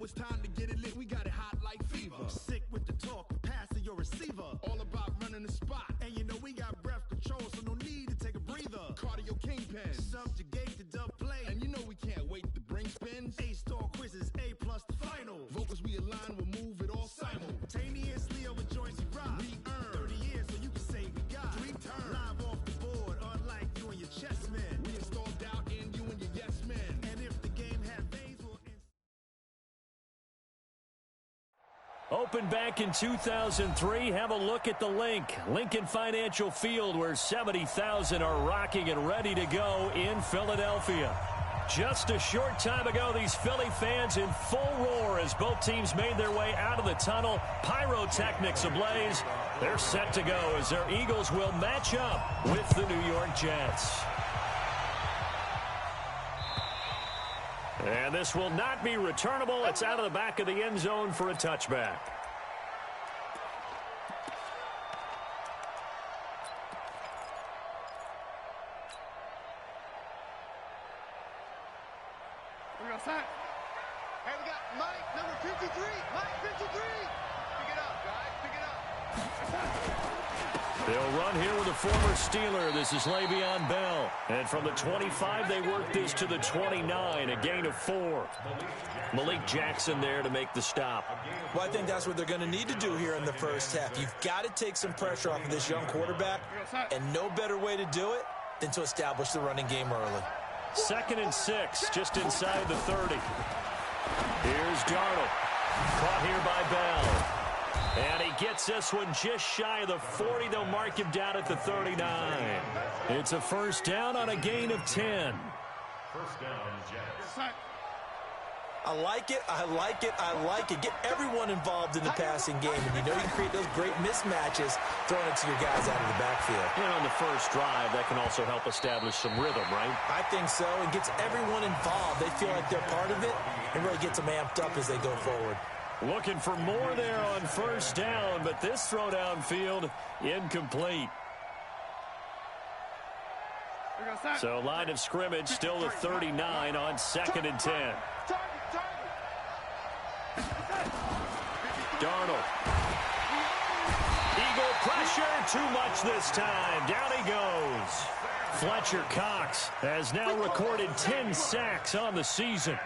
it's time to get it lit. We got it hot like fever. Sick with the talk, pass to your receiver. All about running the spot. And you know we got breath control, so no need to take a breather. Cardio kingpin, subjugate the dub play. And you know we can't wait to bring spins. A-star quizzes, A+ the final. Vocals we align, we'll move it all simultaneously over joints we rock. We earn 30 years, so you can say we got 3 turns. Live off the board, unlike you and your chess men. We installed doubt in you and your yes men. And if the game had veins, we'll... Opened back in 2003, have a look at the link. Lincoln Financial Field, where 70,000 are rocking and ready to go in Philadelphia. Just a short time ago, these Philly fans in full roar as both teams made their way out of the tunnel. Pyrotechnics ablaze. They're set to go as their Eagles will match up with the New York Jets. And this will not be returnable. It's out of the back of the end zone for a touchback. Hey, we got Mike, number 53. Mike, 53. Pick it up, guys. Pick it up. They'll run here with a former Steeler. This is Le'Veon Bell. And from the 25, they work this to the 29, a gain of 4. Malik Jackson there to make the stop. Well, I think that's what they're going to need to do here in the first half. You've got to take some pressure off of this young quarterback, and no better way to do it than to establish the running game early. 2nd and 6, just inside the 30. Here's Darnold. Caught here by Bell. And he gets this one just shy of the 40. They'll mark him down at the 39. It's a first down on a gain of 10. First down, Jets. I like it, I like it, I like it. Get everyone involved in the passing game. And you know you can create those great mismatches throwing it to your guys out of the backfield. And on the first drive, that can also help establish some rhythm, right? I think so. It gets everyone involved. They feel like they're part of it and really gets them amped up as they go forward. Looking for more there on first down, but this throw downfield incomplete. So line of scrimmage still the 39 on 2nd and 10. Darnold. Eagle pressure, too much this time. Down he goes. Fletcher Cox has now recorded 10 sacks on the season.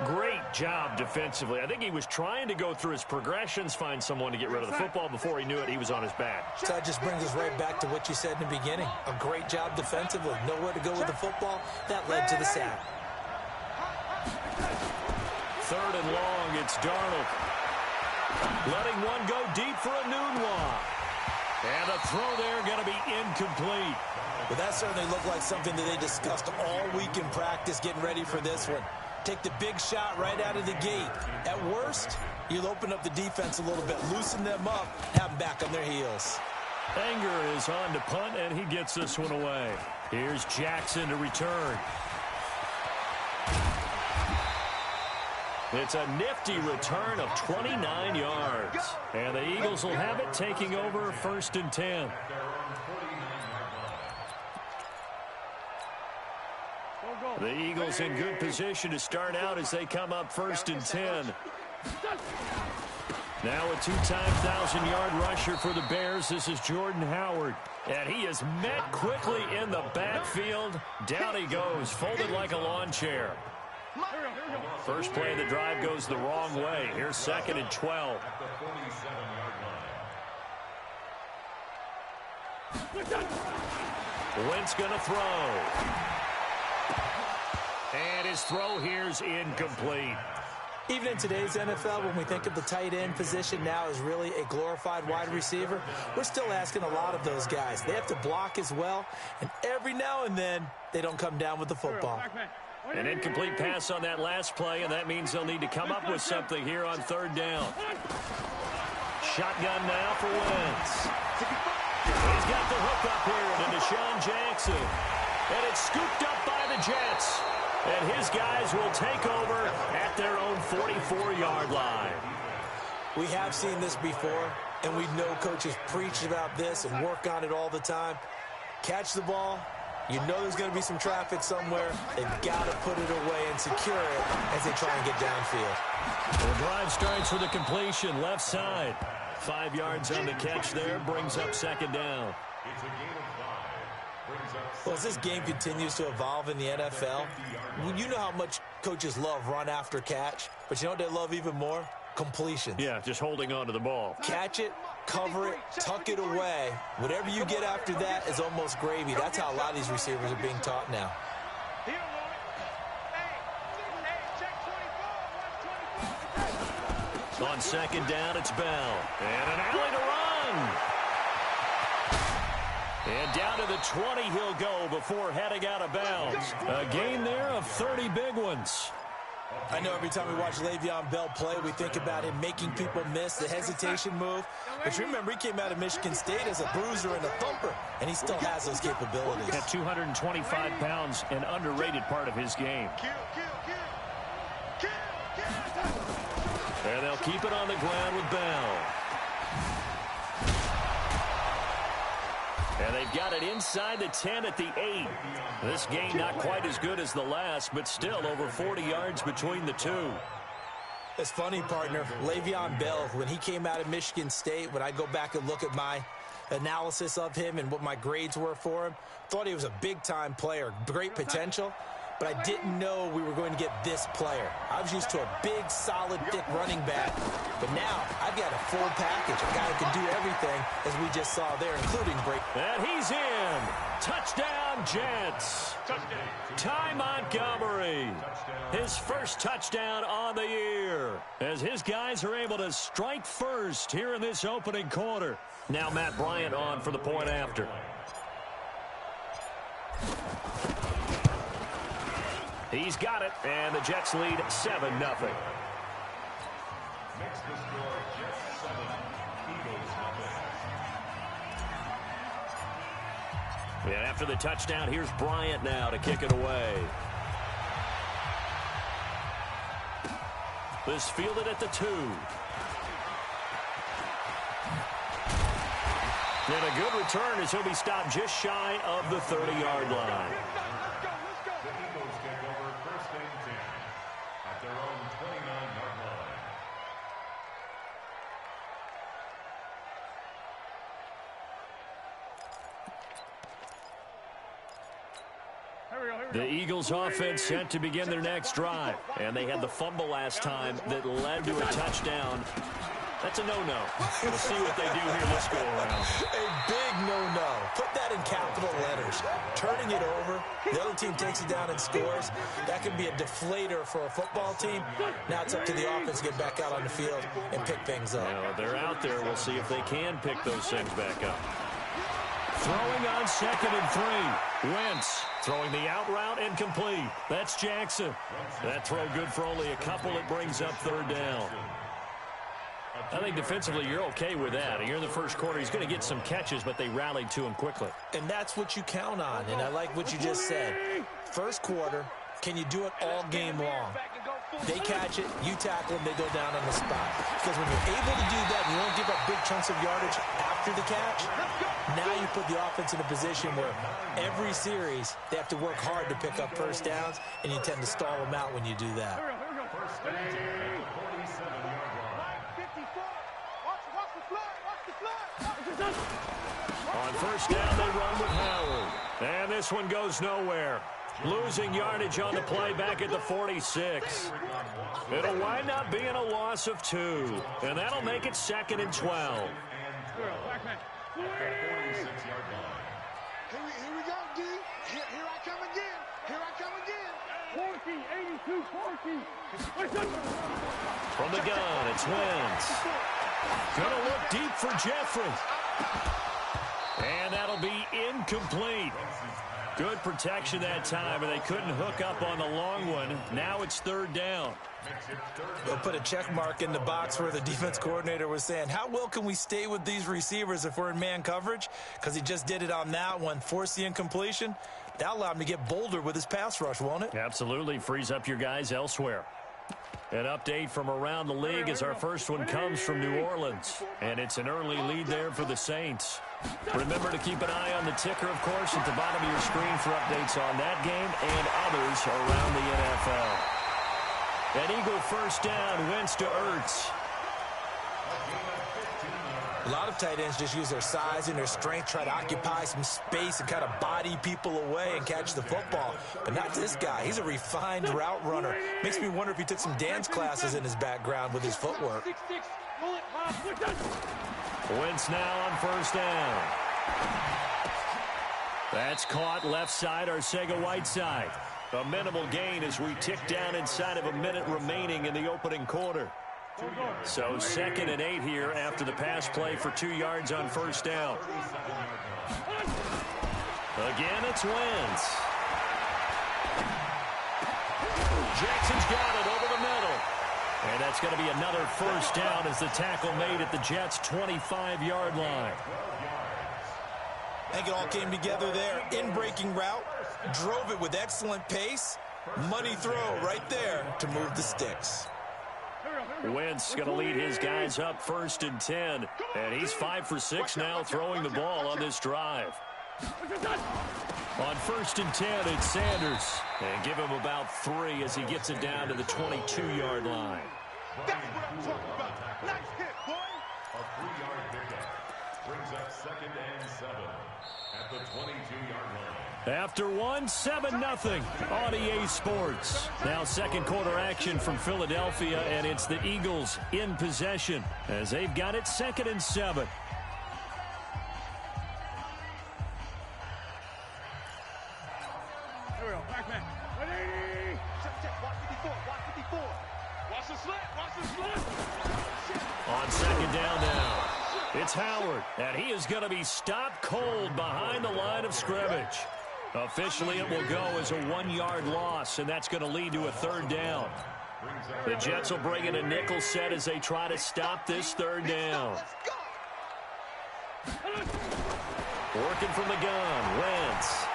Great job defensively. I think he was trying to go through his progressions, find someone to get rid of the football. Before he knew it, he was on his back. So that just brings us right back to what you said in the beginning. A great job defensively. Nowhere to go with the football. That led to the sack. 3rd and long, it's Darnold. Letting one go deep for a noon walk. And the throw there going to be incomplete. Well, that certainly looked like something that they discussed all week in practice getting ready for this one. Take the big shot right out of the gate. At worst, you'll open up the defense a little bit, loosen them up, have them back on their heels. Anger is on to punt, and he gets this one away. Here's Jackson to return. It's a nifty return of 29 yards. And the Eagles will have it, taking over 1st and 10. The Eagles in good position to start out as they come up 1st and 10. Now a 2-time 1,000-yard rusher for the Bears. This is Jordan Howard. And he is met quickly in the backfield. Down he goes, folded like a lawn chair. First play of the drive goes the wrong way. Here's 2nd and 12. Wentz going to throw. And his throw here's incomplete. Even in today's NFL, when we think of the tight end position now as really a glorified wide receiver, we're still asking a lot of those guys. They have to block as well, and every now and then, they don't come down with the football. An incomplete pass on that last play, and that means they'll need to come up with something here on 3rd down. Shotgun now for Wentz. He's got the hook up here to Deshaun Jackson. And it's scooped up by the Jets. And his guys will take over at their own 44-yard line. We have seen this before, and we know coaches preach about this and work on it all the time. Catch the ball, You know there's going to be some traffic somewhere. They've got to put it away and secure it as they try and get downfield. The drive starts with a completion left side. 5 yards on the catch there, brings up second down. It's a game of 5. Well, as this game continues to evolve in the NFL, you know how much coaches love run after catch, but you know what they love even more? Completions. Yeah, just holding on to the ball. Catch it, cover it, tuck it away. Whatever you get after that is almost gravy. That's how a lot of these receivers are being taught now. On second down, it's Bell. And an alley to run. And down to the 20 he'll go before heading out of bounds. A gain there of 30 big ones. I know every time we watch Le'Veon Bell play, we think about him making people miss, the hesitation move. But you remember, he came out of Michigan State as a bruiser and a thumper, and he still has those capabilities. At 225 pounds, an underrated part of his game. And they'll keep it on the ground with Bell. And they've got it inside the 10 at the 8. This game not quite as good as the last, but still over 40 yards between the two. It's funny, partner. Le'Veon Bell, when he came out of Michigan State, when I go back and look at my analysis of him and what my grades were for him, thought he was a big-time player, great potential. But I didn't know we were going to get this player. I was used to a big, solid, thick running back. But now I've got a full package, a guy who can do everything, as we just saw there, including break. And he's in. Touchdown, Jets. Ty Montgomery. His first touchdown on the year, as his guys are able to strike first here in this opening quarter. Now Matt Bryant on for the point after. He's got it, and the Jets lead 7-0. Makes the score Jets 7, Eagles 0. And after the touchdown, here's Bryant now to kick it away. This fielded at the 2. And a good return as he'll be stopped just shy of the 30-yard line. The Eagles offense set to begin their next drive. And they had the fumble last time that led to a touchdown. That's a no-no. We'll see what they do here this go-around. A big no-no. Put that in capital letters. Turning it over, the other team takes it down and scores. That can be a deflator for a football team. Now it's up to the offense to get back out on the field and pick things up. Now, they're out there. We'll see if they can pick those things back up. Throwing on 2nd and 3. Wentz throwing the out route and complete. That's Jackson. That throw good for only a couple. It brings up 3rd down. I think defensively you're okay with that. Here in the first quarter, he's going to get some catches, but they rallied to him quickly. And that's what you count on, and I like what you just said. First quarter, can you do it all game long? They catch it, you tackle them, they go down on the spot. Because when you're able to do that and you don't give up big chunks of yardage after the catch, now you put the offense in a position where every series they have to work hard to pick up first downs, and you tend to stall them out when you do that. First down, 47-yard line. On first down, they run with Howard. And this one goes nowhere. Losing yardage on the play back at the 46. It'll wind up being a loss of 2. And that'll make it 2nd and 12. Here we go, D. Here I come again. Here I come again. 40, 82, 40. From the gun, it's Wentz. Gonna look deep for Jeffrey. And that'll be incomplete. Good protection that time, and they couldn't hook up on the long one. Now it's 3rd down. They'll put a check mark in the box where the defense coordinator was saying, how well can we stay with these receivers if we're in man coverage? Because he just did it on that one, forced the incompletion. That'll allow him to get bolder with his pass rush, won't it? Absolutely. Frees up your guys elsewhere. An update from around the league as our first one comes from New Orleans. And it's an early lead there for the Saints. Remember to keep an eye on the ticker, of course, at the bottom of your screen for updates on that game and others around the NFL. An Eagle first down, Wentz to Ertz. A lot of tight ends just use their size and their strength, try to occupy some space and kind of body people away and catch the football. But not this guy. He's a refined route runner. Makes me wonder if he took some dance classes in his background with his footwork. Wentz now on first down. That's caught left side, Arcega-Whiteside. A minimal gain as we tick down inside of a minute remaining in the opening quarter. So 2nd and 8 here after the pass play for 2 yards on first down. Again, it's Wentz. Jackson's got it over the middle. And that's going to be another first down as the tackle made at the Jets' 25-yard line. I think it all came together there. In-breaking route, drove it with excellent pace. Money throw right there to move the sticks. Wentz going to lead his guys up 1st and 10. And he's 5 for 6 now throwing the ball on this drive. On 1st and 10, it's Sanders. And give him about 3 as he gets it down to the 22-yard line. That's what I'm talking about. Nice hit, boy. A 3-yard pickup brings up 2nd and 7 at the 22-yard line. After 1, 7-0 on EA Sports. Now second quarter action from Philadelphia, and it's the Eagles in possession as they've got it 2nd and 7. Here we go. Back man. 180. Check. Watch 54. Watch 54. Watch the slant. Watch the slant. On 2nd down now, it's Howard, and he is going to be stopped cold behind the line of scrimmage. Officially, it will go as a 1-yard loss, and that's going to lead to a 3rd down. The Jets will bring in a nickel set as they try to stop this 3rd down. Working from the gun, Wentz.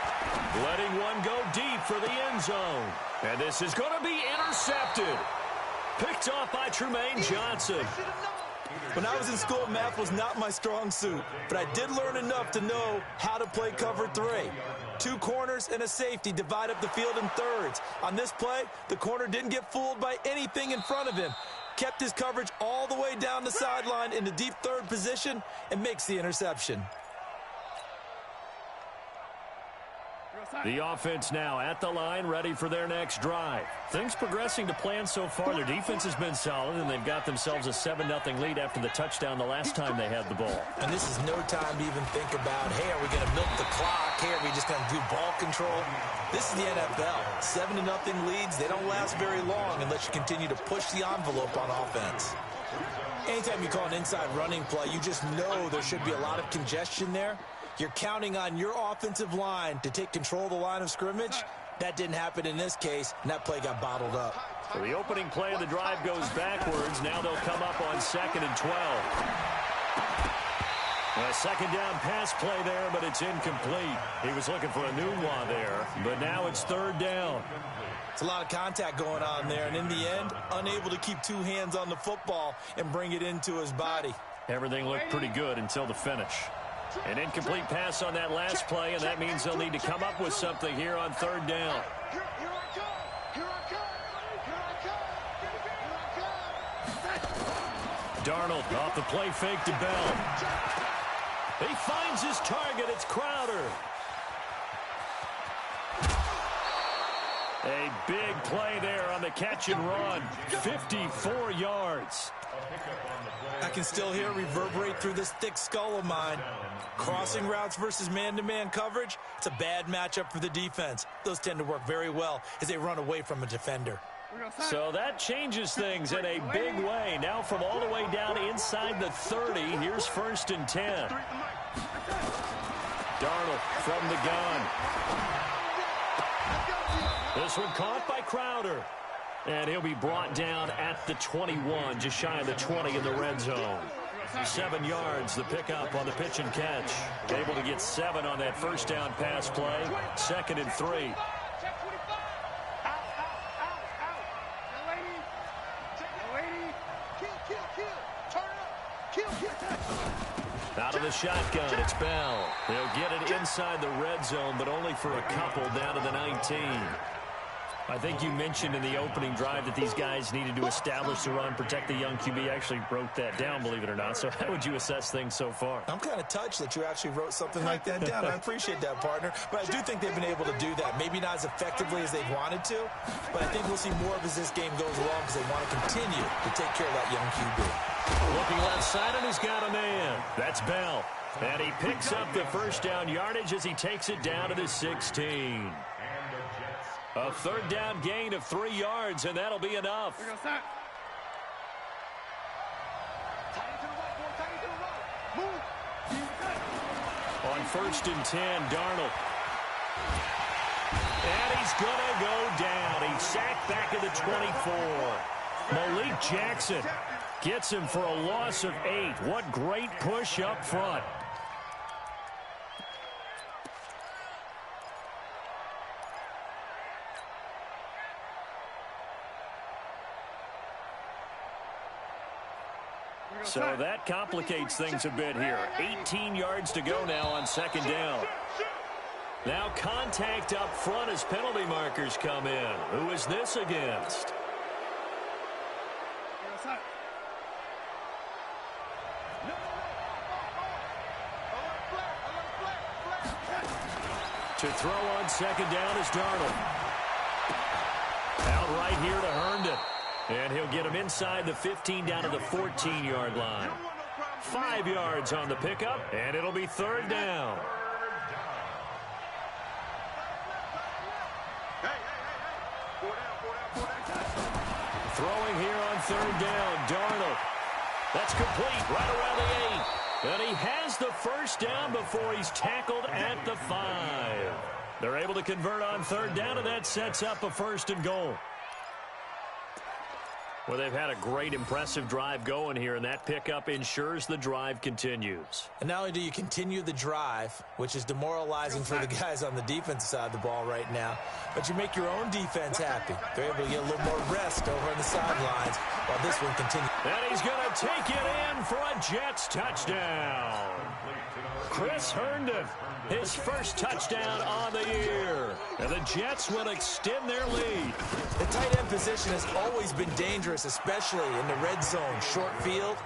Letting one go deep for the end zone. And this is going to be intercepted. Picked off by Tremaine Johnson. When I was in school, math was not my strong suit, but I did learn enough to know how to play cover 3. 2 corners and a safety divide up the field in thirds. On this play, the corner didn't get fooled by anything in front of him. Kept his coverage all the way down the sideline in the deep 3rd position and makes the interception. The offense now at the line, ready for their next drive. Things progressing to plan so far. Their defense has been solid, and they've got themselves a 7-0 lead after the touchdown the last time they had the ball. And this is no time to even think about, hey, are we going to milk the clock? Hey, are we just going to do ball control? This is the NFL. 7-0 leads, they don't last very long unless you continue to push the envelope on offense. Anytime you call an inside running play, you just know there should be a lot of congestion there. You're counting on your offensive line to take control of the line of scrimmage. That didn't happen in this case, and that play got bottled up. So the opening play of the drive goes backwards. Now they'll come up on 2nd and 12. A 2nd down pass play there, but it's incomplete. He was looking for a new one there, but now it's 3rd down. It's a lot of contact going on there, and in the end, unable to keep 2 hands on the football and bring it into his body. Everything looked pretty good until the finish. An incomplete pass on that last play, and that means they'll need to come up with something here on 3rd down. Here I come. Here I come. Here I come. Darnold off the play fake to Bell. He finds his target. It's Crowder. A big play there on the catch and run. 54 yards. I can still hear it reverberate through this thick skull of mine. Crossing routes versus man-to-man coverage, it's a bad matchup for the defense. Those tend to work very well as they run away from a defender. So that changes things in a big way. Now from all the way down inside the 30, here's 1st and 10. Darnold from the gun. This one caught by Crowder. And he'll be brought down at the 21, just shy of the 20 in the red zone. 7 yards, the pickup on the pitch and catch. Able to get 7 on that first down pass play. 2nd and 3. Out of the shotgun, it's Bell. They'll get it inside the red zone, but only for a couple down to the 19. I think you mentioned in the opening drive that these guys needed to establish the run, protect the young QB. I actually wrote that down, believe it or not. So how would you assess things so far? I'm kind of touched that you actually wrote something like that down. I appreciate that, partner. But I do think they've been able to do that. Maybe not as effectively as they've wanted to, but I think we'll see more of as this game goes along because they want to continue to take care of that young QB. Looking left side, and he's got a man. That's Bell. And he picks up the first down yardage as he takes it down to the 16. A third down gain of 3 yards, and that'll be enough. On 1st and 10, Darnold. And he's going to go down. He's sacked back at the 24. Malik Jackson gets him for a loss of 8. What great push up front. So that complicates things a bit here. 18 yards to go now on 2nd down. Now contact up front as penalty markers come in. Who is this against? To throw on 2nd down is Darnold. Out right here to Herndon. And he'll get him inside the 15 down to the 14-yard line. 5 yards on the pickup, and it'll be 3rd down. Throwing here on 3rd down, Darnold. That's complete right around the 8. And he has the first down before he's tackled at the 5. They're able to convert on 3rd down, and that sets up a 1st and goal. Well, they've had a great, impressive drive going here, and that pickup ensures the drive continues. And not only do you continue the drive, which is demoralizing for the guys on the defensive side of the ball right now, but you make your own defense happy. They're able to get a little more rest over on the sidelines while this one continues. And he's going to take it in for a Jets touchdown. Chris Herndon, his first touchdown on the year. And the Jets will extend their lead. The tight end position has always been dangerous, especially in the red zone, short field.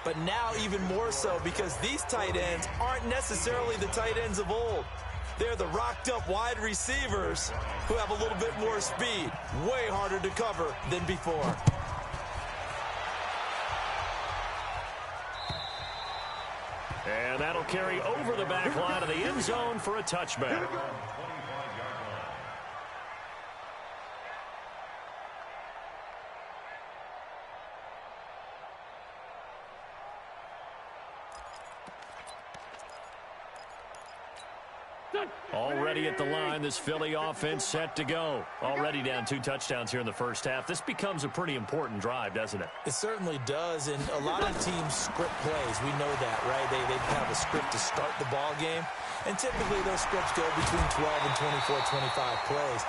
But now even more so because these tight ends aren't necessarily the tight ends of old. They're the rocked-up wide receivers who have a little bit more speed. Way harder to cover than before. And that'll carry over the back line of the end zone for a touchback. Already at the line, this Philly offense set to go. Already down 2 touchdowns here in the first half. This becomes a pretty important drive, doesn't it? It certainly does, and a lot of teams script plays. We know that, right? They have a script to start the ball game, and typically those scripts go between 12 and 24, 25 plays.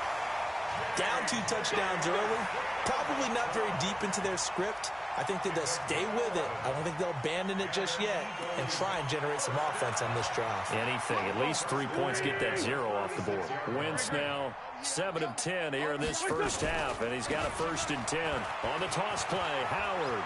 Down 2 touchdowns early, probably not very deep into their script. I think that they'll stay with it. I don't think they'll abandon it just yet and try and generate some offense on this drive. Anything. At least 3 points, get that 0 off the board. Wentz now 7 of 10 here in this first half, and he's got a 1st and 10. On the toss play, Howard.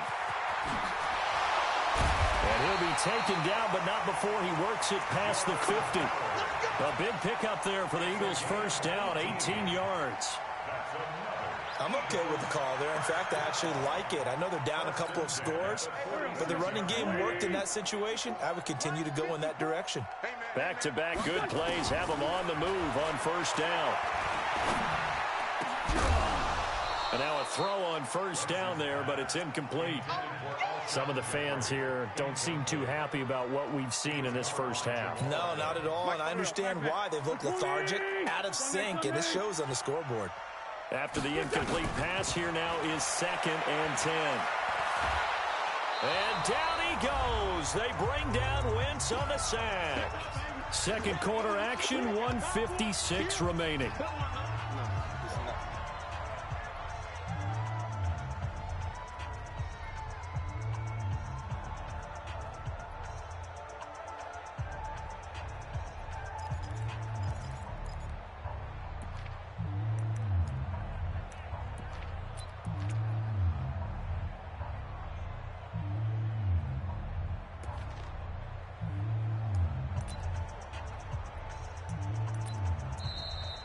And he'll be taken down, but not before he works it past the 50. A big pickup there for the Eagles' first down, 18 yards. I'm okay with the call there. In fact, I actually like it. I know they're down a couple of scores, but the running game worked in that situation. I would continue to go in that direction. Back-to-back good plays have them on the move on 1st down. And now a throw on 1st down there, but it's incomplete. Some of the fans here don't seem too happy about what we've seen in this first half. No, not at all, and I understand why. They've looked lethargic, out of sync, and it shows on the scoreboard. After the incomplete pass, here now is 2nd and 10. And down he goes. They bring down Wentz on the sack. Second quarter action, 1:56 remaining.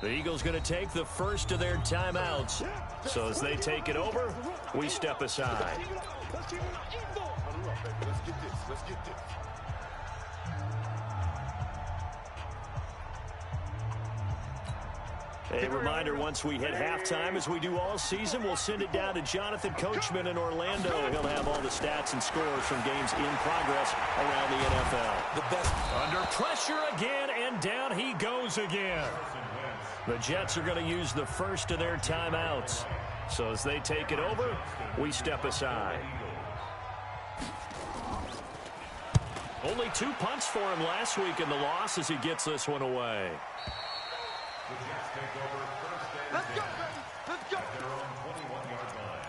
The Eagles going to take the first of their timeouts. So as they take it over, we step aside. Let's get this. A reminder, once we hit halftime, as we do all season, we'll send it down to Jonathan Coachman in Orlando. He'll have all the stats and scores from games in progress around the NFL. The best. Under pressure again, and down he goes again. The Jets are going to use the first of their timeouts. So as they take it over, we step aside. Only 2 punts for him last week in the loss as he gets this one away. The Jets take over first and 10. Let's go, baby. Let's go. At their own 21-yard line.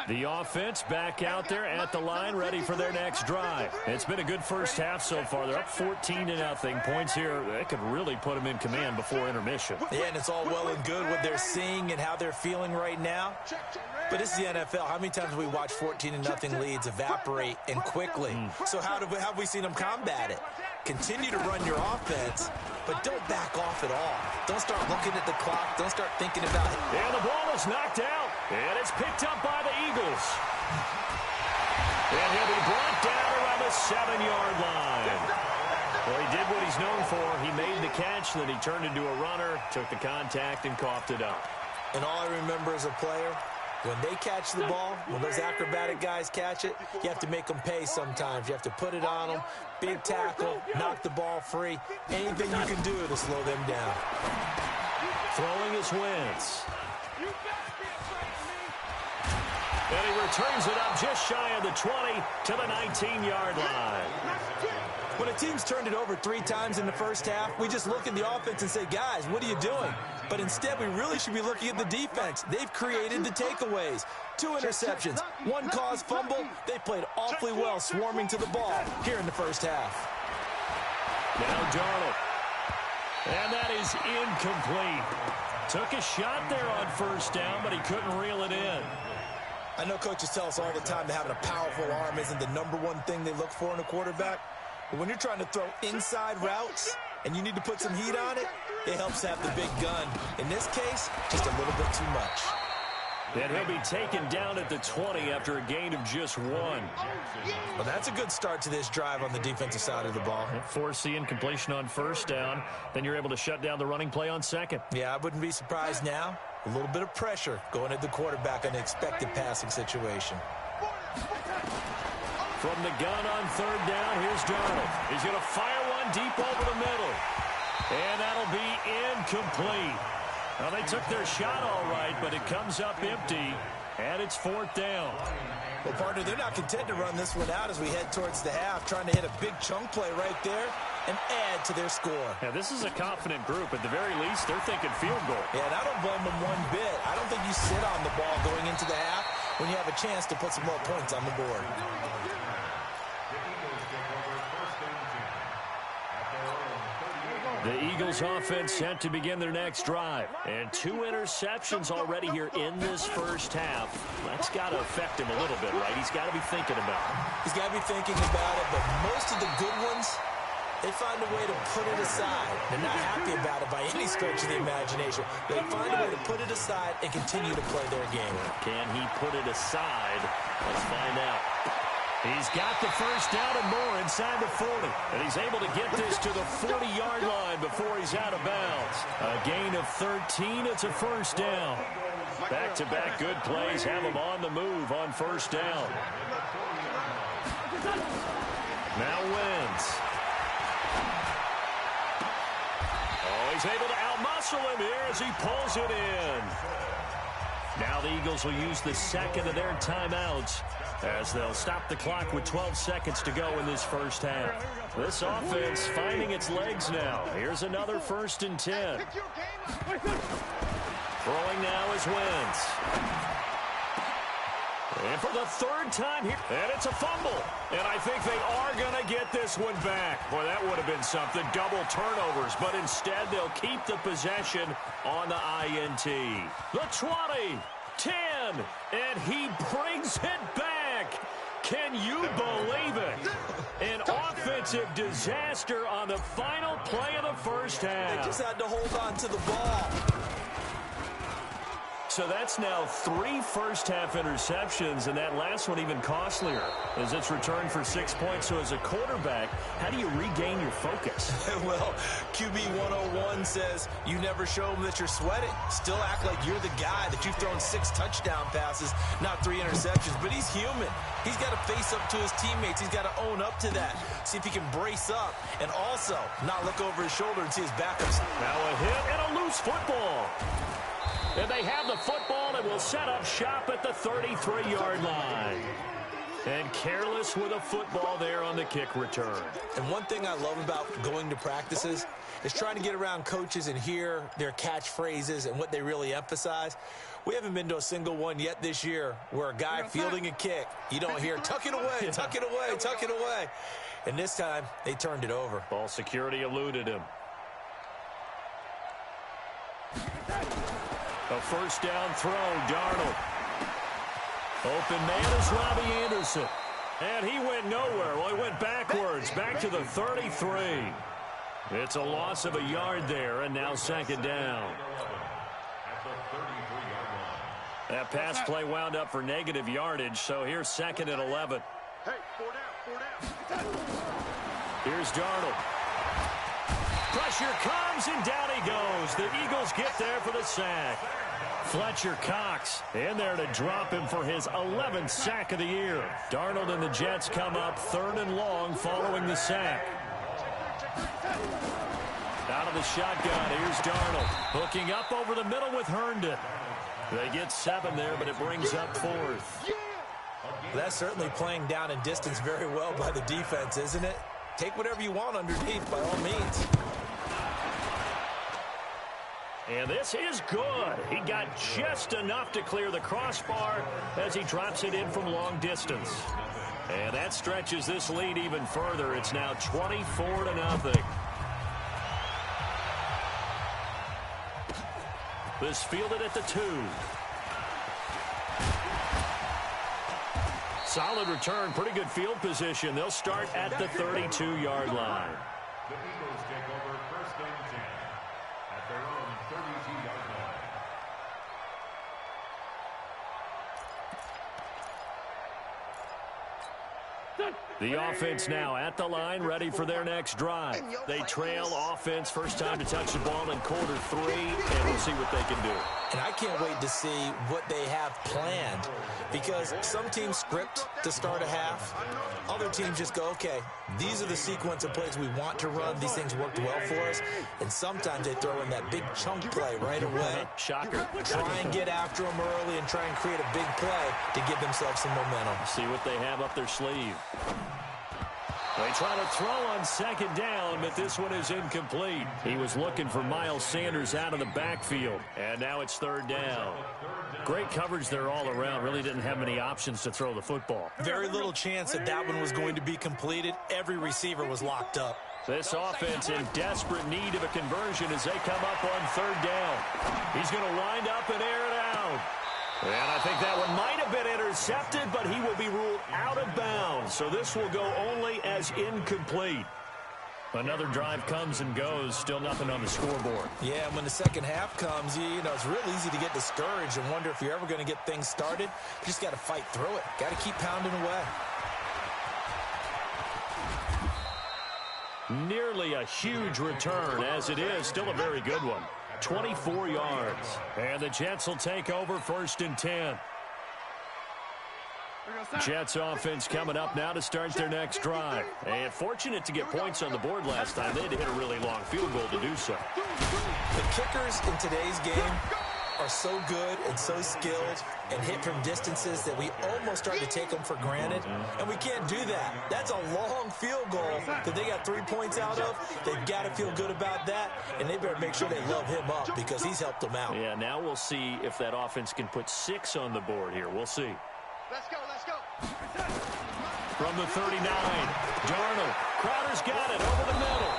The offense back out there at the line, ready for their next drive. It's been a good first half so far. They're up 14-0. Points here, that could really put them in command before intermission. Yeah, and it's all well and good what they're seeing and how they're feeling right now. But this is the NFL. How many times have we watched 14-0 leads evaporate and quickly? So how have we seen them combat it? Continue to run your offense, but don't back off at all. Don't start looking at the clock. Don't start thinking about it. And the ball is knocked out, and it's picked up by the Eagles. And he'll be brought down around the 7-yard line. Well, he did what he's known for. He made the catch, then he turned into a runner, took the contact, and coughed it up. And all I remember as a player, when they catch the ball, when those acrobatic guys catch it, you have to make them pay sometimes. You have to put it on them, big tackle, knock the ball free. Anything you can do to slow them down. Throwing is Wentz. And he returns it up just shy of the 20 to the 19-yard line. When a team's turned it over 3 times in the first half, we just look at the offense and say, guys, what are you doing? But instead, we really should be looking at the defense. They've created the takeaways. 2 interceptions, 1 caused fumble. They played awfully well swarming to the ball here in the first half. Now Darnold. And that is incomplete. Took a shot there on first down, but he couldn't reel it in. I know coaches tell us all the time that having a powerful arm isn't the #1 thing they look for in a quarterback. But when you're trying to throw inside routes and you need to put some heat on it, it helps to have the big gun. In this case, just a little bit too much. And he'll be taken down at the 20 after a gain of just 1. Well, that's a good start to this drive on the defensive side of the ball. Force the incompletion on first down. Then you're able to shut down the running play on second. Yeah, I wouldn't be surprised now. A little bit of pressure going at the quarterback on the expected passing situation. From the gun on third down, here's Darnold. He's going to fire one deep over the middle. And that'll be incomplete. Well, they took their shot all right, but it comes up empty, and it's 4th down. Well, partner, they're not content to run this one out as we head towards the half, trying to hit a big chunk play right there and add to their score. Yeah, this is a confident group. At the very least, they're thinking field goal. Yeah, and I don't blame them one bit. I don't think you sit on the ball going into the half when you have a chance to put some more points on the board. The Eagles offense set to begin their next drive. And 2 interceptions already here in this first half. That's got to affect him a little bit, right? He's got to be thinking about it. He's got to be thinking about it, but most of the good ones, they find a way to put it aside. They're not happy about it by any stretch of the imagination. They find a way to put it aside and continue to play their game. Can he put it aside? Let's find out. He's got the first down and more inside the 40. And he's able to get this to the 40-yard line before he's out of bounds. A gain of 13. It's a first down. Back-to-back good plays have him on the move on first down. Now Wentz. Oh, he's able to outmuscle him here as he pulls it in. Now the Eagles will use the second of their timeouts as they'll stop the clock with 12 seconds to go in this first half. This offense finding its legs now. Here's another 1st and 10. Throwing now is Wentz. And for the 3rd time here, and it's a fumble. And I think they are going to get this one back. Boy, that would have been something. Double turnovers, but instead they'll keep the possession on the INT. The 20, 10, and he brings it back. Can you believe it? An offensive disaster on the final play of the first half. They just had to hold on to the ball. So that's now 3 first-half interceptions, and that last one even costlier as it's returned for 6 points. So as a quarterback, how do you regain your focus? Well, QB 101 says you never show them that you're sweating. Still act like you're the guy, that you've thrown 6 touchdown passes, not 3 interceptions. But he's human. He's got to face up to his teammates. He's got to own up to that. See if he can brace up and also not look over his shoulder and see his backups. Now a hit and a loose football. And they have the football and will set up shop at the 33-yard line. And careless with a football there on the kick return. And one thing I love about going to practices is trying to get around coaches and hear their catchphrases and what they really emphasize. We haven't been to a single one yet this year where a guy fielding a kick, you don't hear, tuck it away, tuck it away, tuck it away. And this time, they turned it over. Ball security eluded him. A first down throw, Darnold. Open man is Robbie Anderson. And he went nowhere. Well, he went backwards, back to the 33. It's a loss of a yard there, and now second down. That pass play wound up for negative yardage, so here's second and 11. Hey, 4 down. Here's Darnold. Pressure comes, and down he goes. The Eagles get there for the sack. Fletcher Cox in there to drop him for his 11th sack of the year. Darnold and the Jets come up 3rd and long following the sack. Out of the shotgun, here's Darnold. Hooking up over the middle with Herndon. They get 7 there, but it brings up 4th. That's certainly playing down in distance very well by the defense, isn't it? Take whatever you want underneath, by all means. And this is good. He got just enough to clear the crossbar as he drops it in from long distance. And that stretches this lead even further. It's now 24-0. This fielded at the 2. Solid return, pretty good field position. They'll start at the 32-yard line. The Eagles take over 1st and 10 at their own 32-yard line. The offense now at the line, ready for their next drive. They trail offense, first time to touch the ball in quarter 3, and we'll see what they can do. And I can't wait to see what they have planned, because some teams script to start a half. Other teams just go, okay, these are the sequence of plays we want to run. These things worked well for us. And sometimes they throw in that big chunk play right away. Shocker. Try and get after them early and try and create a big play to give themselves some momentum. See what they have up their sleeve. They try to throw on second down, but this one is incomplete. He was looking for Miles Sanders out of the backfield, and now it's 3rd down. Great coverage there all around. Really didn't have many options to throw the football. Very little chance that that one was going to be completed. Every receiver was locked up. This offense in desperate need of a conversion as they come up on 3rd down. He's going to wind up and air it out. And I think that one might have been intercepted, but he will be ruled out of bounds. So this will go only as incomplete. Another drive comes and goes. Still nothing on the scoreboard. Yeah, and when the second half comes, you know, it's real easy to get discouraged and wonder if you're ever going to get things started. You just got to fight through it. Got to keep pounding away. Nearly a huge return, as it is. Still a very good one. 24 yards. And the Jets will take over 1st and 10. Jets offense coming up now to start their next drive. And fortunate to get points on the board last time. They had to hit a really long field goal to do so. The kickers in today's game are so good and so skilled and hit from distances that we almost start to take them for granted. And we can't do that. That's a long field goal that they got 3 points out of. They've got to feel good about that, and they better make sure they love him up because he's helped them out. Yeah, now we'll see if that offense can put 6 on the board here. We'll see. Let's go, let's go. From the 39, Darnold. Crowder's got it over the middle.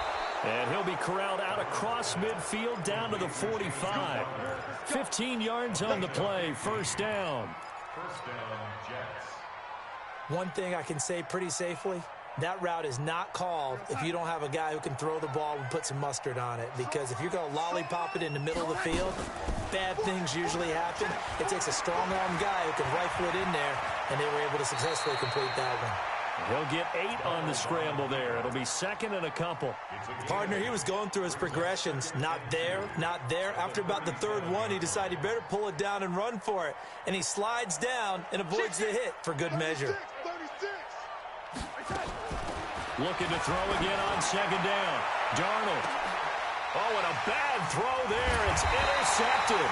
And he'll be corralled out across midfield down to the 45. 15 yards on the play, 1st down. 1st down, Jets. One thing I can say pretty safely, that route is not called if you don't have a guy who can throw the ball and put some mustard on it. Because if you're going to lollipop it in the middle of the field, bad things usually happen. It takes a strong-arm guy who can rifle it in there, and they were able to successfully complete that one. He'll get 8 on the scramble there. It'll be second and a couple. Partner, he was going through his progressions. Not there, not there. After about the third one, he decided he better pull it down and run for it. And he slides down and avoids the hit for good measure. Looking to throw again on second down. Darnold. Oh, and a bad throw there. It's intercepted.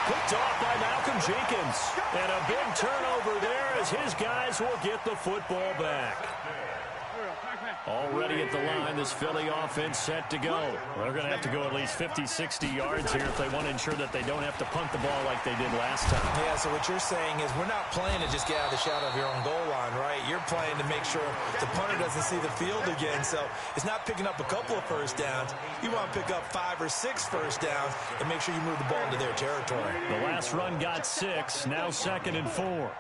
Picked off by Malcolm Jenkins. And a big turnover there as his guys will get the football back. Already at the line, this Philly offense set to go. They're going to have to go at least 50, 60 yards here if they want to ensure that they don't have to punt the ball like they did last time. Yeah, so what you're saying is we're not playing to just get out of the shadow of your own goal line, right? You're playing to make sure the punter doesn't see the field again. So it's not picking up a couple of first downs. You want to pick up 5 or 6 first downs and make sure you move the ball into their territory. The last run got 6, now second and 4.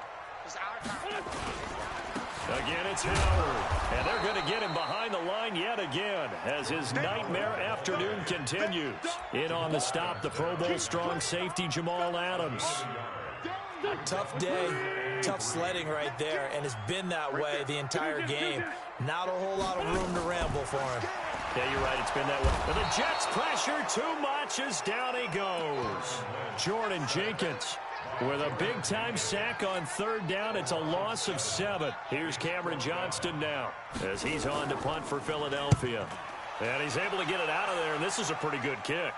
Again, it's Howard, and they're going to get him behind the line yet again as his nightmare afternoon continues. In on the stop, the Pro Bowl strong safety Jamal Adams. Tough day, tough sledding right there, and it's been that way the entire game. Not a whole lot of room to ramble for him. Yeah, you're right. It's been that way. But the Jets pressure too much as down he goes. Jordan Jenkins with a big-time sack on third down. It's a loss of 7. Here's Cameron Johnston now as he's on to punt for Philadelphia. And he's able to get it out of there, and this is a pretty good kick.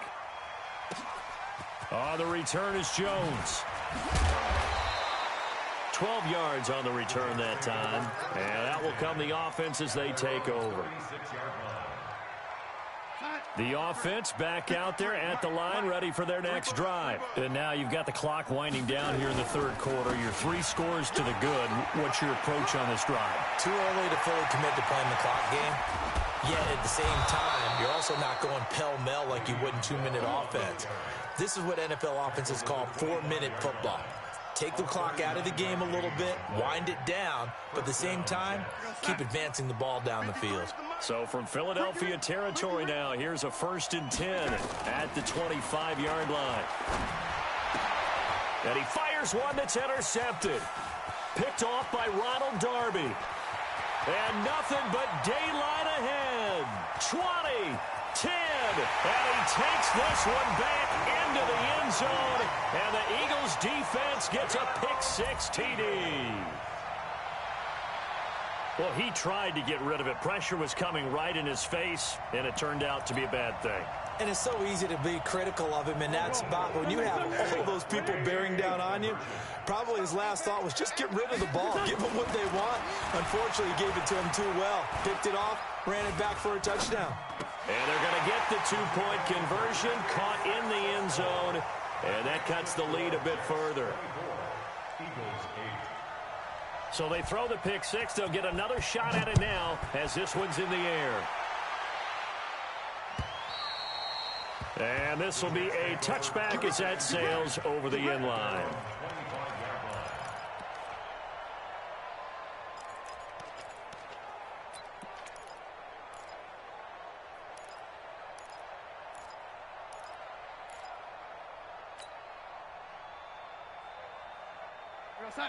On the return is Jones. 12 yards on the return that time. And that will come the offense as they take over. The offense back out there at the line, ready for their next drive. And now you've got the clock winding down here in the third quarter. You're 3 scores to the good. What's your approach on this drive? Too early to fully commit to playing the clock game. Yet at the same time, you're also not going pell-mell like you would in 2-minute offense. This is what NFL offenses call 4-minute football. Take the clock out of the game a little bit, wind it down, but at the same time, keep advancing the ball down the field. So from Philadelphia territory now, here's a 1st and 10 at the 25-yard line. And he fires one that's intercepted. Picked off by Ronald Darby. And nothing but daylight ahead. 20, 10, and he takes this one back into the end zone, and the Eagles defense gets a pick-6 TD. Well, he tried to get rid of it. Pressure was coming right in his face, and it turned out to be a bad thing. And it's so easy to be critical of him in that spot. When you have all those people bearing down on you, probably his last thought was just get rid of the ball. Give them what they want. Unfortunately, he gave it to him too well. Picked it off, ran it back for a touchdown. And they're going to get the 2-point conversion, caught in the end zone, and that cuts the lead a bit further. So they throw the pick-6. They'll get another shot at it now as this one's in the air. And this will be a touchback as that sails over the end line.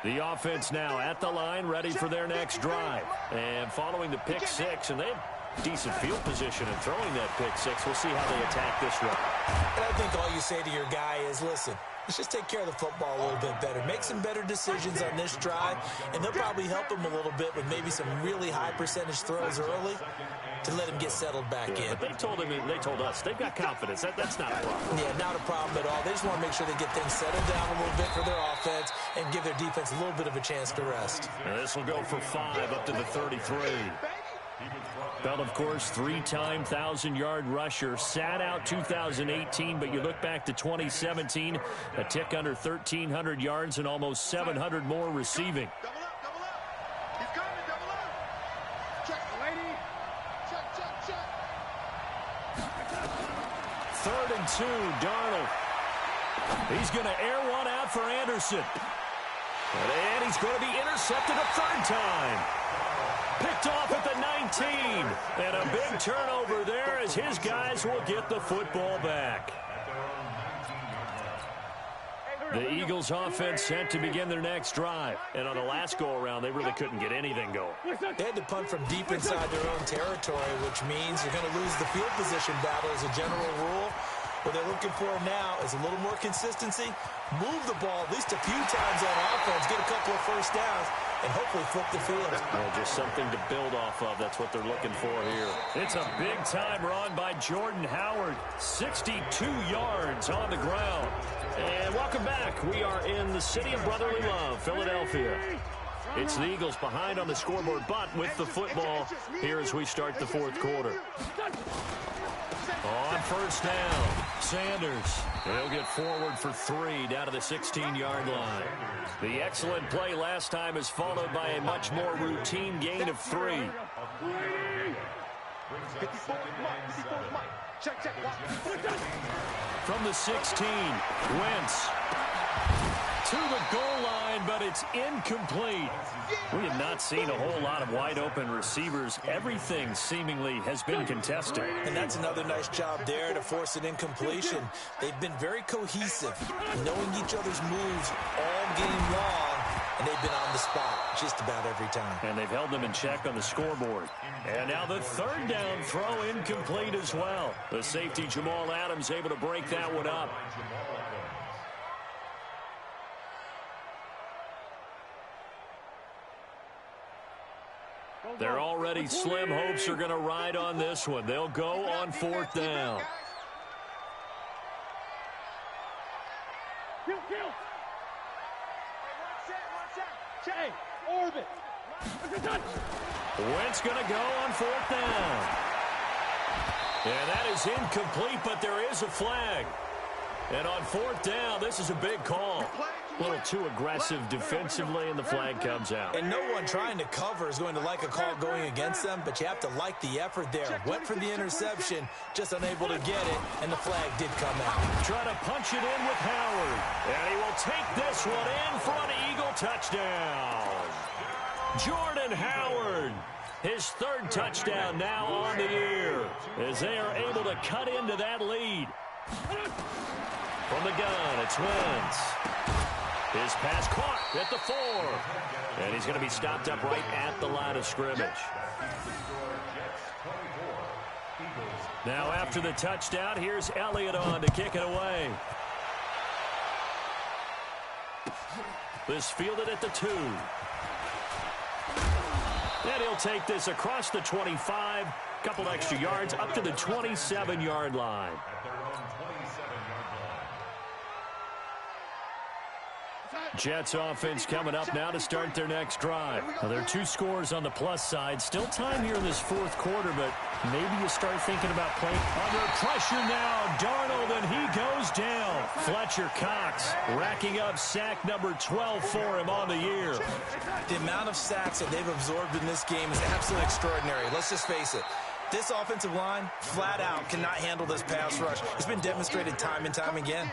The offense now at the line, ready for their next drive. And following the pick-6, and they have decent field position in throwing that pick-6. We'll see how they attack this run. And I think all you say to your guy is, listen, let's just take care of the football a little bit better. Make some better decisions on this drive, and they'll probably help him a little bit with maybe some really high percentage throws early to let him get settled back in. But they told us they've got confidence. That's not a problem. Yeah, not a problem at all. They just want to make sure they get things settled down a little bit for their offense and give their defense a little bit of a chance to rest. And this will go for 5 up to the 33. Bell, of course, 3-time 1,000-yard rusher. Sat out 2018, but you look back to 2017, a tick under 1,300 yards and almost 700 more receiving. Double up. He's coming, double up. Check, lady. Check. 3rd and 2, Darnold. He's going to air one out for Anderson. And he's going to be intercepted a third time. Picked off at the 19. And a big turnover there as his guys will get the football back. The Eagles offense set to begin their next drive. And on the last go-around, they really couldn't get anything going. They had to punt from deep inside their own territory, which means you're going to lose the field position battle as a general rule. What they're looking for now is a little more consistency, move the ball at least a few times on offense, get a couple of first downs, and hopefully flip the field. Well, just something to build off of. That's what they're looking for here. It's a big-time run by Jordan Howard. 62 yards on the ground. And welcome back. We are in the city of brotherly love, Philadelphia. It's the Eagles behind on the scoreboard, but with the football here as we start the fourth quarter. On first down, Sanders. They'll get forward for 3 down to the 16-yard line. The excellent play last time is followed by a much more routine gain of 3. From the 16, Wentz to the goal line, but it's incomplete. We have not seen a whole lot of wide-open receivers. Everything seemingly has been contested. And that's another nice job there to force an incompletion. They've been very cohesive, knowing each other's moves all game long, and they've been on the spot just about every time. And they've held them in check on the scoreboard. And now the third down throw incomplete as well. The safety, Jamal Adams, able to break that one up. Their already slim hopes are going to ride on this one. They'll go on fourth down. Wentz going to go on fourth down. And that is incomplete, but there is a flag. And on fourth down, this is a big call. A little too aggressive defensively, and the flag comes out. And no one trying to cover is going to like a call going against them, but you have to like the effort there. Went for the interception, just unable to get it, and the flag did come out. Trying to punch it in with Howard. And he will take this one in for an Eagle touchdown. Jordan Howard, his third touchdown now on the year, as they are able to cut into that lead. From the gun, it's Wentz. His pass caught at the 4. And he's going to be stopped up right at the line of scrimmage. Now after the touchdown, here's Elliott on to kick it away. This fielded at the 2. And he'll take this across the 25. Couple extra yards up to the 27-yard line. Jets offense coming up now to start their next drive. Now, there are 2 scores on the plus side. Still time here in this fourth quarter, but maybe you start thinking about playing under pressure now. Darnold, and he goes down. Fletcher Cox racking up sack number 12 for him on the year. The amount of sacks that they've absorbed in this game is absolutely extraordinary. Let's just face it. This offensive line, flat out, cannot handle this pass rush. It's been demonstrated time and time again.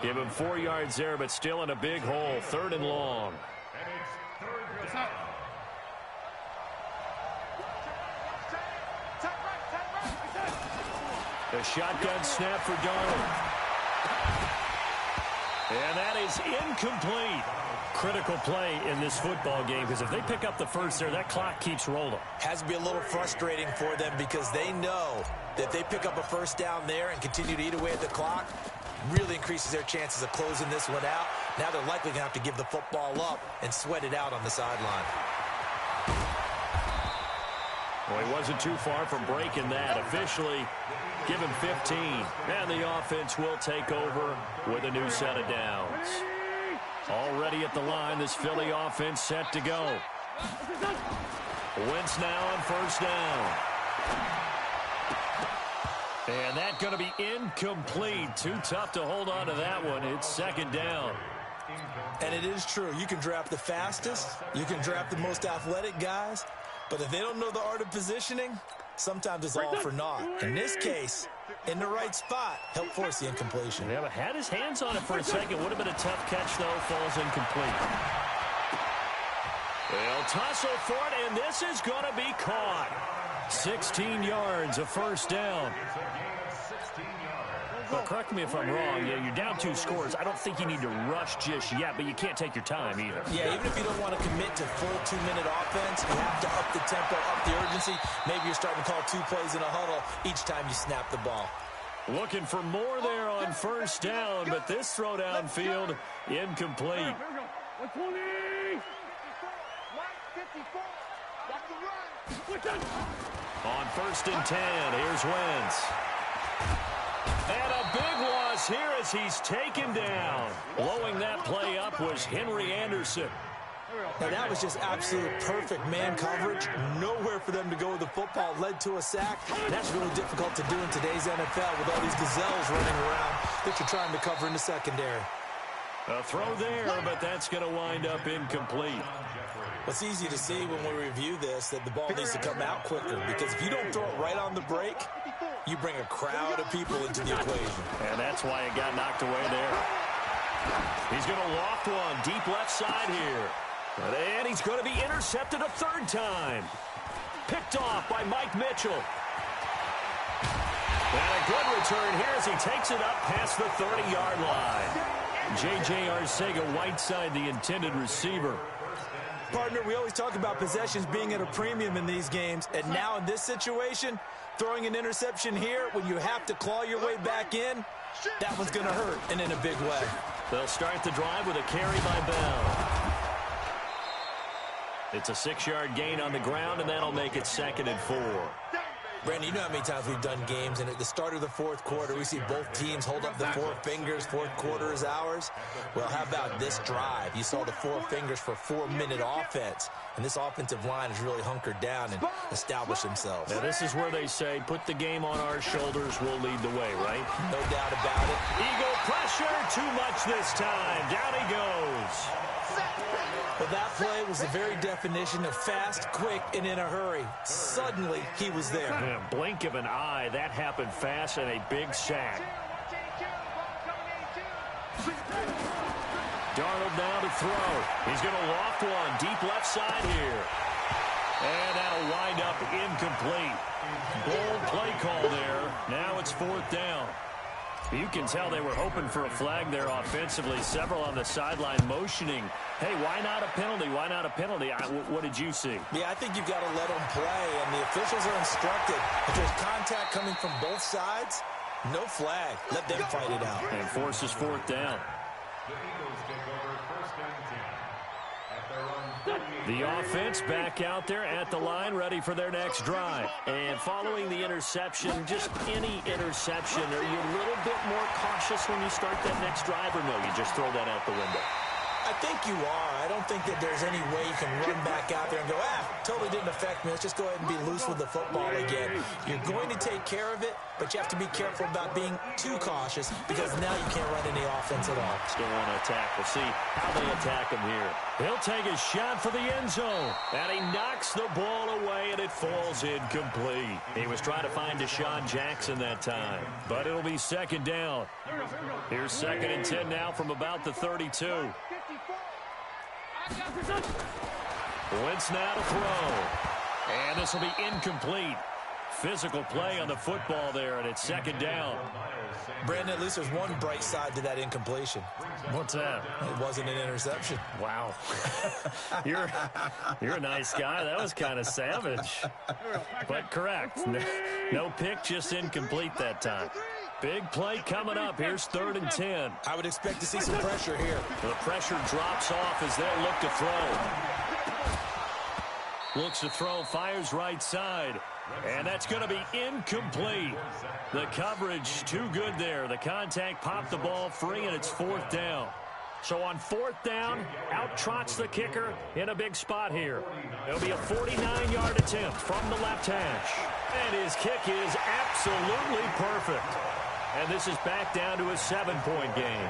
Give him 4 yards there, but still in a big hole. 3rd and long. The shotgun snap for Darnold. And that is incomplete. Critical play in this football game, because if they pick up the first there, that clock keeps rolling. Has to be a little frustrating for them, because they know that if they pick up a first down there and continue to eat away at the clock, really increases their chances of closing this one out. Now they're likely going to have to give the football up and sweat it out on the sideline. Well, he wasn't too far from breaking that. Officially, give him 15. And the offense will take over with a new set of downs. Already at the line, this Philly offense set to go. Wentz now on first down. And that's going to be incomplete. Too tough to hold on to that one. It's 2nd down. And it is true. You can draft the fastest. You can draft the most athletic guys. But if they don't know the art of positioning, sometimes it's all for naught. In this case, in the right spot. Helped force the incompletion. Yeah, but had his hands on it for a second. Would have been a tough catch, though. Falls incomplete. They'll tussle for it, and this is going to be caught. 16 yards, a first down. Well, correct me if I'm wrong. Yeah, you're down 2 scores. I don't think you need to rush just yet, but you can't take your time either. Yeah, even if you don't want to commit to full 2-minute offense, you have to up the tempo, up the urgency. Maybe you're starting to call 2 plays in a huddle each time you snap the ball. Looking for more there on first down, but this throw downfield incomplete. On first and 10, here's Wentz. And a big loss here as he's taken down. Blowing that play up was Henry Anderson. Now, that was just absolute perfect man coverage. Nowhere for them to go with the football. Led to a sack. That's really difficult to do in today's NFL with all these gazelles running around that you're trying to cover in the secondary. A throw there, but that's going to wind up incomplete. It's easy to see when we review this that the ball needs to come out quicker, because if you don't throw it right on the break, you bring a crowd of people into the equation. And that's why it got knocked away there. He's going to loft one deep left side here. And he's going to be intercepted a 3rd time. Picked off by Mike Mitchell. And a good return here as he takes it up past the 30-yard line. J.J. Arcega-Whiteside, the intended receiver. Partner, we always talk about possessions being at a premium in these games, and now in this situation, throwing an interception here when you have to claw your way back in, that one's going to hurt, and in a big way. They'll start the drive with a carry by Bell. It's a 6-yard gain on the ground, and that'll make it 2nd and 4. Brandon, you know how many times we've done games, and at the start of the 4th quarter, we see both teams hold up the 4 fingers. 4th quarter is ours. Well, how about this drive? You saw the 4 fingers for 4-minute offense, and this offensive line has really hunkered down and established themselves. Now, this is where they say, put the game on our shoulders, we'll lead the way, right? No doubt about it. Eagle pressure, too much this time. Down he goes. Well, that play was the very definition of fast, quick, and in a hurry. Suddenly, he was there. In a blink of an eye, that happened fast and a big sack. Darnold now to throw. He's going to loft one deep left side here. And that'll wind up incomplete. Bold play call there. Now it's 4th down. You can tell they were hoping for a flag there offensively. Several on the sideline motioning. Hey, why not a penalty? Why not a penalty? What did you see? Yeah, I think you've got to let them play, and the officials are instructed. If there's contact coming from both sides, no flag. Let them fight it out. And forces 4th down. The offense back out there at the line, ready for their next drive. And following the interception, just any interception, are you a little bit more cautious when you start that next drive, or no, you just throw that out the window? I think you are. I don't think that there's any way you can run back out there and go, totally didn't affect me. Let's just go ahead and be loose with the football again. You're going to take care of it, but you have to be careful about being too cautious, because now you can't run any offense at all. Still want to attack. We'll see how they attack him here. He'll take a shot for the end zone, and he knocks the ball away, and it falls incomplete. He was trying to find Deshaun Jackson that time, but it'll be 2nd down. Here's 2nd and 10 now from about the 32. Wentz now to throw. And this will be incomplete. Physical play on the football there, and it's 2nd down. Brandon, at least there's one bright side to that incompletion. What's that? It wasn't an interception. Wow. You're a nice guy. That was kind of savage. But correct. No pick, just incomplete that time. Big play coming up. Here's 3rd and 10. I would expect to see some pressure here. The pressure drops off as they look to throw. Looks to throw, fires right side. And that's going to be incomplete. The coverage too good there. The contact popped the ball free, and it's 4th down. So on 4th down, out trots the kicker in a big spot here. It'll be a 49-yard attempt from the left hash. And his kick is absolutely perfect. And this is back down to a 7-point game.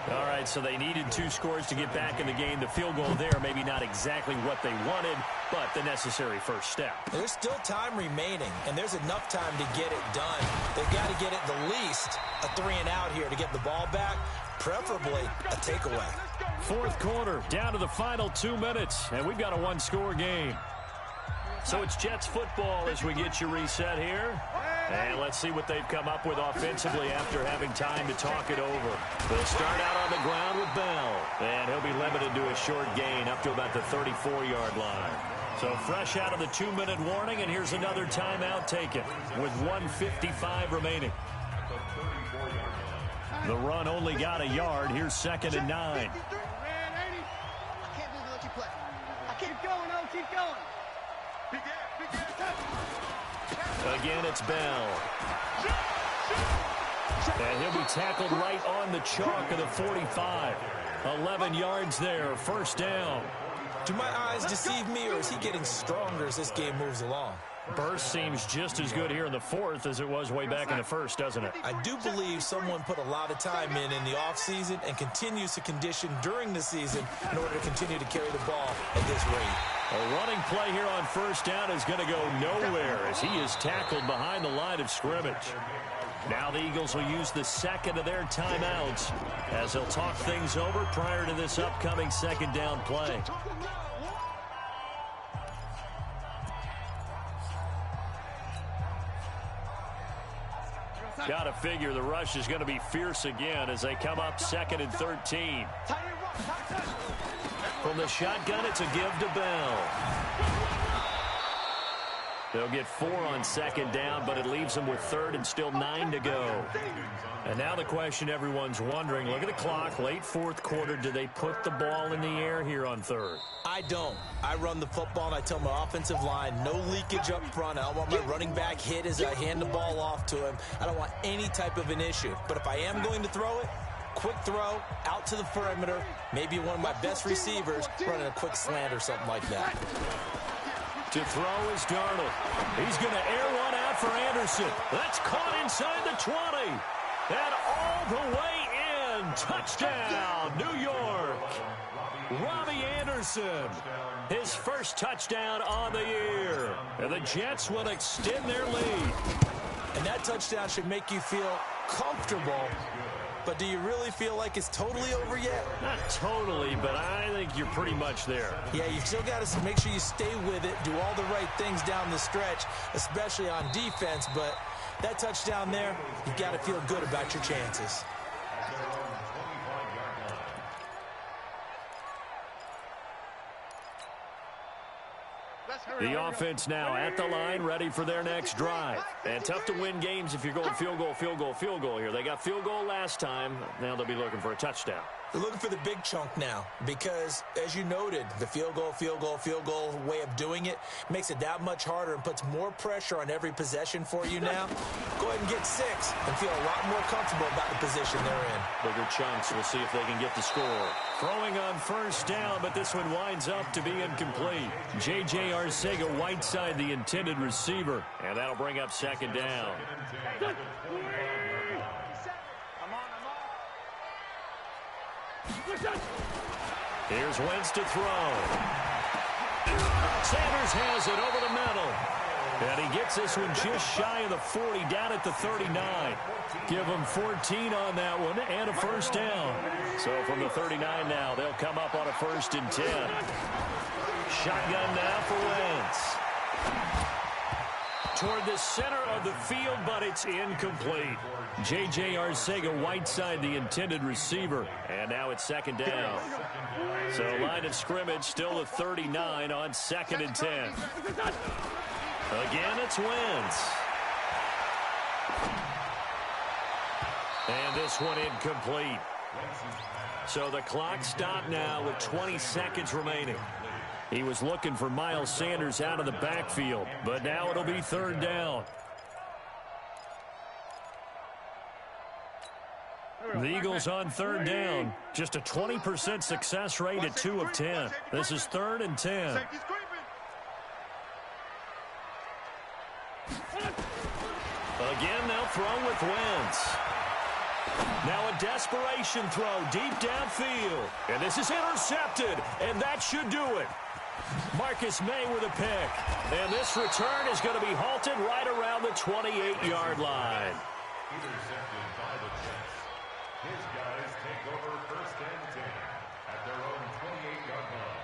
All right, so they needed 2 scores to get back in the game. The field goal there, maybe not exactly what they wanted, but the necessary first step. There's still time remaining, and there's enough time to get it done. They've got to get it the least a 3-and-out here to get the ball back, preferably a takeaway. Fourth quarter, down to the final 2 minutes, and we've got a 1-score game. So it's Jets football as we get you reset here. And let's see what they've come up with offensively after having time to talk it over. They'll start out on the ground with Bell. And he'll be limited to a short gain up to about the 34-yard line. So fresh out of the 2-minute warning, and here's another timeout taken with 1:55 remaining. The run only got a yard. Here's 2nd and 9. I can't believe they let you play. I keep going, oh, keep going. Again, it's Bell. And he'll be tackled right on the chalk of the 45. 11 yards there, first down. Do my eyes deceive me, or is he getting stronger as this game moves along? Burst seems just as good here in the fourth as it was way back in the first, doesn't it? I do believe someone put a lot of time in the offseason and continues to condition during the season in order to continue to carry the ball at this rate. A running play here on first down is going to go nowhere as he is tackled behind the line of scrimmage. Now the Eagles will use the second of their timeouts as they'll talk things over prior to this upcoming second down play. Got to figure the rush is going to be fierce again as they come up 2nd and 13. From the shotgun, it's a give to Bell. They'll get 4 on 2nd down, but it leaves them with 3rd and still 9 to go. And now the question everyone's wondering, look at the clock, late 4th quarter, do they put the ball in the air here on 3rd? I don't. I run the football, and I tell my offensive line, no leakage up front. I don't want my running back hit as I hand the ball off to him. I don't want any type of an issue. But if I am going to throw it, quick throw, out to the perimeter, maybe one of my best receivers running a quick slant or something like that. To throw is Darnold. He's going to air one out for Anderson. That's caught inside the 20. And all the way in. Touchdown, New York. Robbie Anderson. His first touchdown on the year. And the Jets will extend their lead. And that touchdown should make you feel comfortable. But do you really feel like it's totally over yet? Not totally, but I think you're pretty much there. Yeah, you still got to make sure you stay with it, do all the right things down the stretch, especially on defense. But that touchdown there, you've got to feel good about your chances. The offense now at the line, ready for their next drive. And tough to win games if you're going field goal, field goal, field goal here. They got field goal last time. Now they'll be looking for a touchdown. They're looking for the big chunk now because, as you noted, the field goal way of doing it makes it that much harder and puts more pressure on every possession for you now. Go ahead and get 6 and feel a lot more comfortable about the position they're in. Bigger chunks. We'll see if they can get the score. Throwing on first down, but this one winds up to be incomplete. J.J. Arcega Whiteside, the intended receiver, and that'll bring up 2nd down. Here's Wentz to throw. Sanders has it over the middle. And he gets this one just shy of the 40, down at the 39. Give him 14 on that one and a first down. So from the 39 now, they'll come up on a 1st and 10. Shotgun now for Wentz. Toward the center of the field, but it's incomplete. J.J. Arcega Whiteside, the intended receiver. And now it's 2nd down. So line of scrimmage still the 39 on 2nd and 10. Again, it's Wentz. And this one incomplete. So the clock stopped now with 20 seconds remaining. He was looking for Miles Sanders out of the backfield, but now it'll be 3rd down. The Eagles on 3rd down. Just a 20% success rate at 2 of 10. This is 3rd and 10. Again, they'll throw with Wentz. Now a desperation throw deep downfield. And this is intercepted, and that should do it. Marcus May with a pick. And this return is going to be halted right around the 28-yard line. Intercepted by the Jets. His guys take over first and 10 at their own 28-yard line.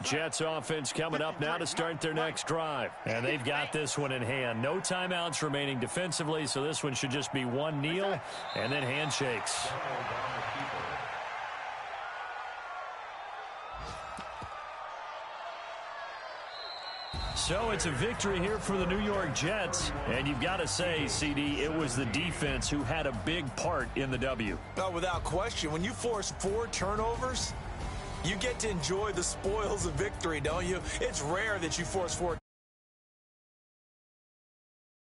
Jets offense coming up now to start their next drive. And they've got this one in hand. No timeouts remaining defensively, so this one should just be one kneel and then handshakes. So it's a victory here for the New York Jets. And you've got to say, CD, it was the defense who had a big part in the W. Oh, without question. When you force 4 turnovers, you get to enjoy the spoils of victory, don't you? It's rare that you force 4